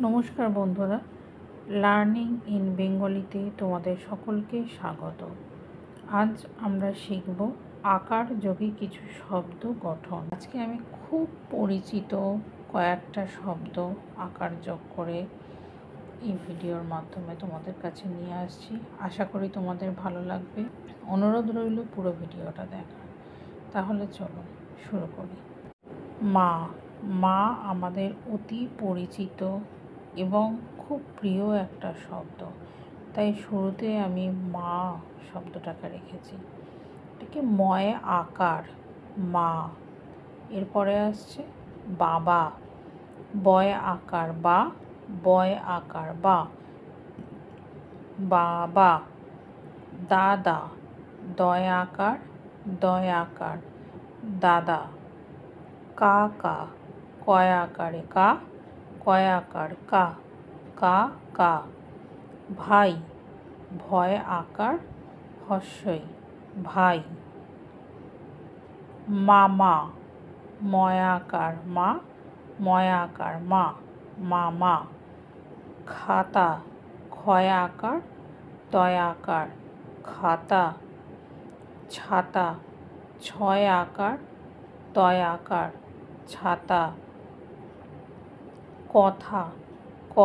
নমস্কার বন্ধুরা, learning in বেঙ্গলিতে তোমাদের সকলকে স্বাগত। আজ আমরা শিখব আকার যোগে কিছু শব্দ গঠন। আজকে আমি খুব পরিচিত কয়েকটা শব্দ আকার যোগ করে এই ভিডিওর মাধ্যমে তোমাদের কাছে নিয়ে আসছি। আশা করি তোমাদের ভালো লাগবে। অনুরোধ রইল পুরো ভিডিওটা দেখার। তাহলে চলো শুরু করি। মা। মা আমাদের অতি পরিচিত এবং খুব প্রিয় একটা শব্দ, তাই শুরুতে আমি মা শব্দটাকে রেখেছি। এটাকে ময়ে আকার মা। এরপরে আসছে বাবা, বয় আকার বা, বয় আকার বা, বাবা। দাদা, দয় আকার, দয় আকার, দাদা। কাকা, কয় আকারে কা, কয় আকার কা, কা কা। ভাই, ভয় আকার হস্যই ভাই। মামা, ময় আকার মা, ময় আকার মা, মামা। খাতা, ক্ষয় আকার তয় আকার খাতা। ছাতা, ছয় আকার তয় আকার ছাতা। কথা, ক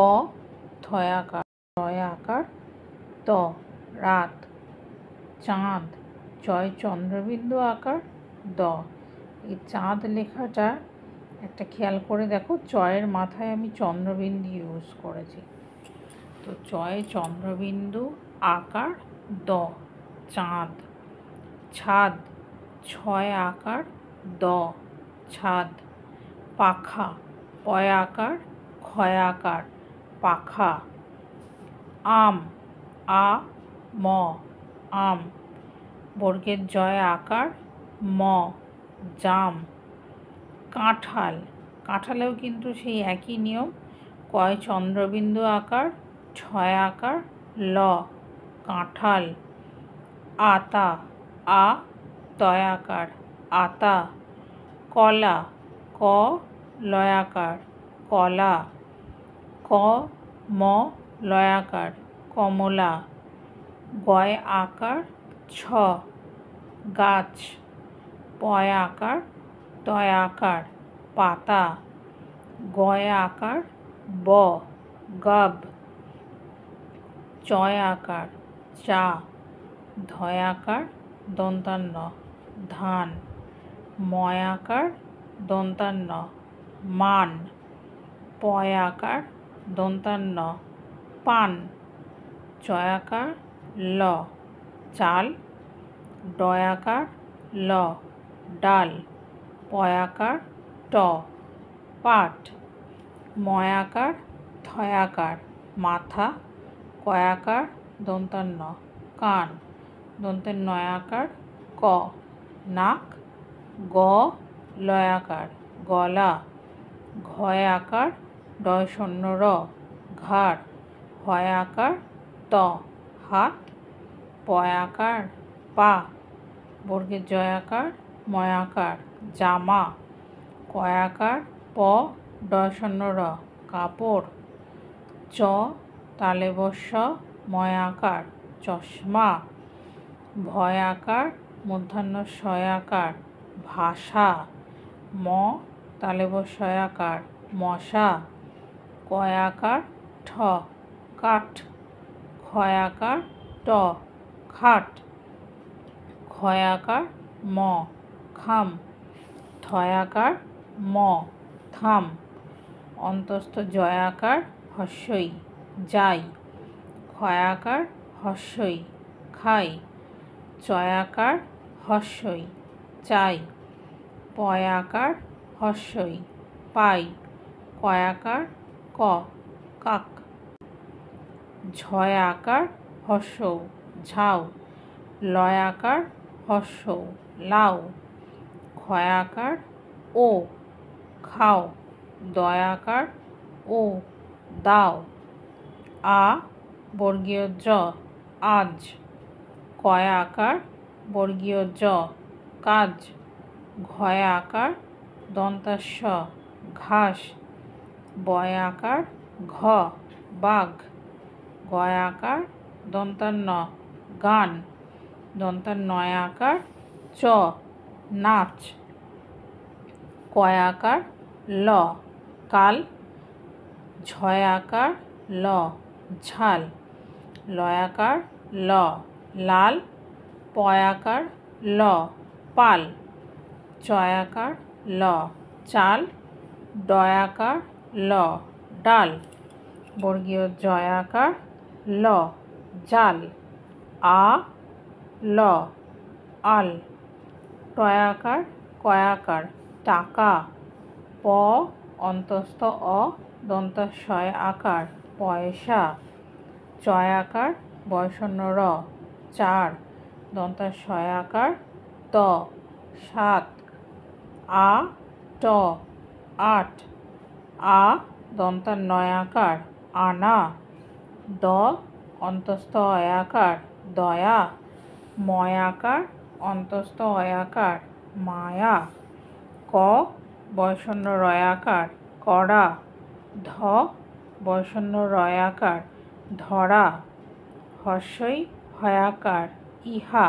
থয় আকার তয় আকার ত রাত। চাঁদ, চয় চন্দ্রবিন্দু আকার দ। এই চাঁদ লেখাটা একটা খেয়াল করে দেখো, চয়ের মাথায় আমি চন্দ্রবিন্দু ইউজ করেছি। তো চয় চন্দ্রবিন্দু আকার দ, চাঁদ। ছাদ, ছয় আকার দ, ছাদ। পাখা, পয় আকার ক্ষয় আকার পাখা। আম, আ ম আম। বর্গের জয় আকার ম, জাম। কাঁঠাল, কাঁঠালেও কিন্তু সেই একই নিয়ম, কয় চন্দ্রবিন্দু আকার ছয় আকার ল, কাঁঠাল। আতা, আ তয় আকার আতা। কলা, ক লয় আকার কলা। ক ম লয় আকার কমলা। গয় আকার ছ, গাছ। পয় আকার তয় আকার পাতা। গয় আকার ব, গব। চয় আকার চা। ধয় আকার দন্তান্ন ধান। ময় আকার দন্তান্ন মান। পয় আকার দন্তান্ন পান। চয় আকার ল, চাল। ডয় আকার ল, ডাল। পয় আকার ট, পাট। ময় আকার থয় আকার মাথা। কয় আকার দন্তান্ন কান। দন্তের নয় আকার ক, নাক। গ লয় আকার গলা। ঘয় আকার ডয় শূন্য র, ঘাড়। হয় আকার ত, হাত। পয় আকার পা। বর্গের জয় আকার ময় আকার জামা। কয় আকার প, ডয় শূন্য র, কাপড়। চ তালে বস্য ময় আকার চশমা। ভয় আকার মূর্ধন্য শয় আকার ভাষা। ম তালে বস্যয় আকার মশা। কয় আকার ঠ, কাঠ। ক্ষয় আকার ট, খাট। ক্ষয় আকার ম, খাম। থয় আকার ম, থাম। অন্তস্থ জয় আকার হস্যই যাই। ক্ষয় আকার হস্যই খাই। চয় আকার হস্যই চাই। পয় আকার হস্যই পাই। কয় আকার ক, কাক। ঝয় আকার হস্যৌ ঝাউ। লয় আকার হস্যৌ লাউ। ক্ষয় আকার ও, খাও। দয় আকার ও, দাও। আ বর্গীয় জ, আজ। কয় আকার বর্গীয় জ, কাজ। ঘয় আকার দন্তাস্য ঘাস। বয় আকার ঘ বাঘ, গয় আকার দন্তান্ন গান, দন্তার নয় আকার চ নাচ, কয় আকার ল কাল, ঝয় আকার ল ঝাল, লয় আকার ল লাল, পয় আকার ল পাল, চয় আকার ল চাল, ডয় আকার ল ডাল, বর্গীয় জয় আকার ল জাল, আ ল আল, টয় আকার কয় আকার টাকা, প অন্তস্থ অ দন্তাশয় আকার পয়সা, চয় আকার বয়সন্ন র চার, দন্তাশয় আকার ত সাত, আ ট আট, আ দন্তার নয় আকার আনা, দ অন্তস্থ অয় আকার দয়া, ময় আকার অন্তস্থ অয় আকার মায়া, ক বয়সন্ন রয় আকার কড়া, ধ বয়সন্ন রয় আকার ধরা, হর্ষই হয়াকার ইহা,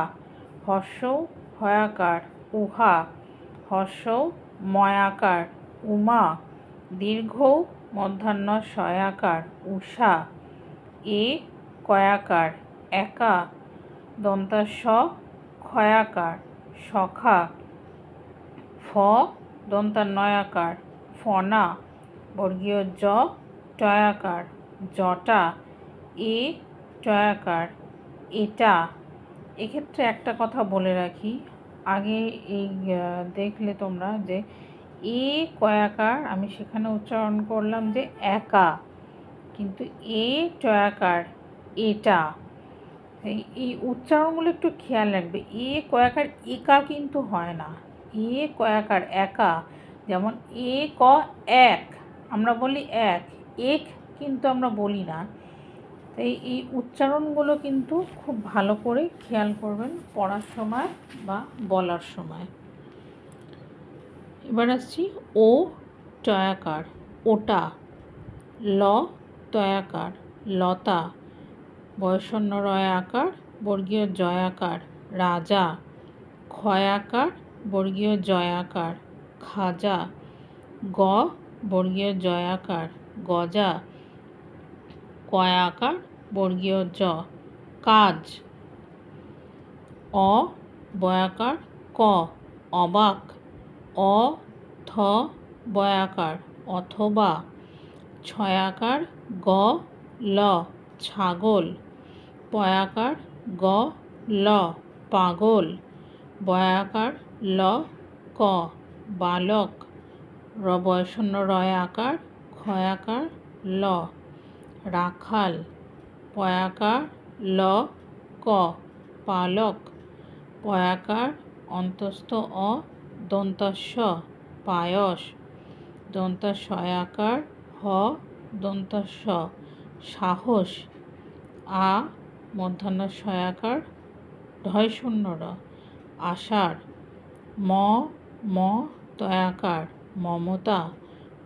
হর্ষৌ হয়াকার উহা, হর্ষৌ ময়াকার উমা, দীর্ঘৌ মধ্যাহ্ন শয়াকার উষা, এ কয়াকার একা, দন্তাস ক্ষয়াকার সখা, ফ দন্তার নয়াকার ফনা, বর্গীয় জ টয়াকার জটা, এ টয়াকার এটা। এক্ষেত্রে একটা কথা বলে রাখি, আগে এই দেখলে তোমরা যে এ কয়াকার আমি সেখানে উচ্চারণ করলাম যে একা, কিন্তু এ টয়াকার এটা। এই উচ্চারণগুলো একটু খেয়াল রাখবে। এ কয়াকার একা কিন্তু হয় না, এ কয়াকার একা, যেমন এ ক এক আমরা বলি এক কিন্তু আমরা বলি না। এই উচ্চারণগুলো কিন্তু খুব ভালো করে খেয়াল করবেন পড়ার সময় বা বলার সময়। এবার আসছি ও টয়াকার ওটা, ল তয়াকার লতা, বয়সন্ন রয় আকার বর্গীয় জয় আকার রাজা, ক্ষয় আকার বর্গীয় জয় আকার খাজা, গ বর্গীয় জয় আকার গজা, কয় আকার বর্গীয় জ কাজ, অ বয়াকার ক অবাক, অ থ বয়াকার অথবা, ছয়াকার গ ল ছাগল, পয়াকার গ ল পাগল, বয়াকার ল ক বালক, বয়সন্ন রয় আকার ক্ষয়াকার ল রাখাল, পয়াকার ল ক পালক, পয়াকার অন্তস্থ অ দন্তস্ব পায়স, দন্তাশয়াকার হ দন্তস্ব সাহস, আ মধ্যাহ্ন শয়াকার ঢয় শূন্য র আষাঢ়, ম তয়াকার মমতা,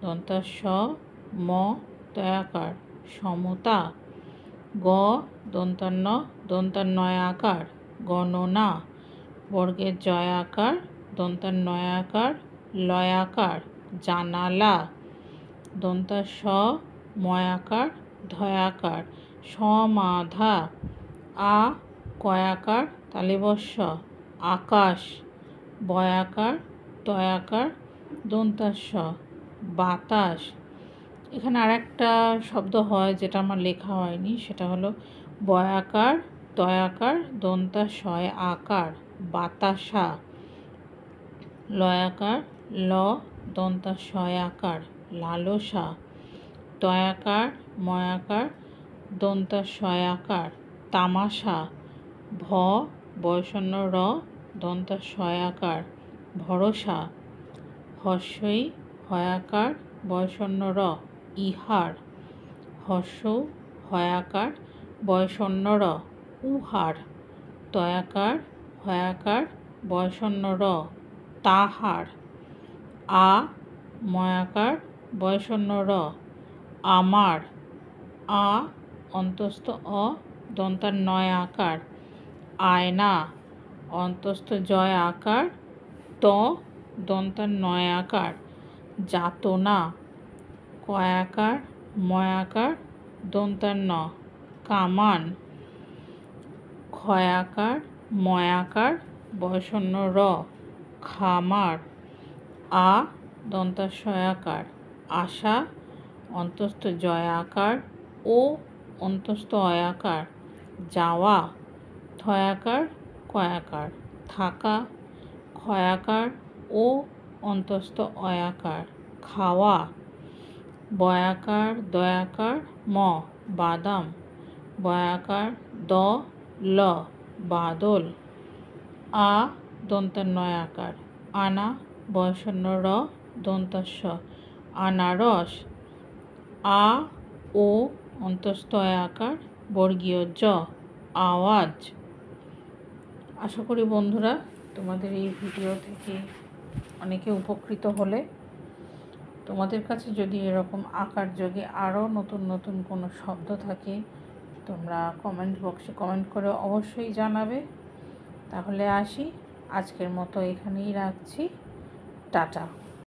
দন্তাস্ব ম তয়াকার সমতা, গ দন্তান্নয় আকার গণনা, বর্গের জয় আকার দন্তান্নয় আকার লয়াকার জানালা, দন্তাস ময়াকার ধয়াকার সমাধা, আ কয়াকার তালিবস্য আকাশ, বয়াকার তয়াকার দন্তাস্য বাতাস। এখানে আরেকটা শব্দ হয় যেটা আমার লেখা হয়নি, সেটা হলো বয়াকার তয়াকার দন্তাশয় আকার বাতাসা, লয়াকার ল দন্তাশয় আকার লালসা, তয়াকার ময়াকার দন্তাশয় আকার তামাশা, ভ বয়সন্ন র দন্তাশয় আকার ভরসা, হর্ষই হয়াকার বয়সন্ন র ইহার, হর্ষৌ হয়াকার বয়সন্ন র উহার, তয়াকার হয়াকার বয়সন্ন র তাহার, আ ময়াকার বয়সন্ন র আমার, আ অন্তস্থ অ দন্তার নয় আকার আয়না, অন্তস্থ জয় আকার ত দন্তার নয় আকার যাতনা, কয়াকার ময়াকার দন্তার ন কামান, ক্ষয়াকার ময়াকার বয়সন্ন র খামার, আ দন্তার শয়াকার আশা, অন্তস্থ জয় আকার ও অন্তস্থ অয়াকার যাওয়া, থয়াকার কয়াকার থাকা, ক্ষয়াকার ও অন্তস্থ অয়াকার খাওয়া, বয়াকার দয়াকার ম বাদাম, বয়াকার দ ল বাদল, আ দন্তার নয় আকার আনা, বয়সন্ন র দন্তাস্য আনারস, আ ও অন্তস্থ আকার বর্গীয় জ আওয়াজ। আশা করি বন্ধুরা তোমাদের এই ভিডিও থেকে অনেকে উপকৃত হলে। তোমাদের কাছে যদি এরকম আকার যোগে আরও নতুন নতুন কোনো শব্দ থাকে তোমরা কমেন্ট বক্সে কমেন্ট করে অবশ্যই জানাবে। তাহলে আসি, আজকের মতো এখানেই রাখছি, টাটা।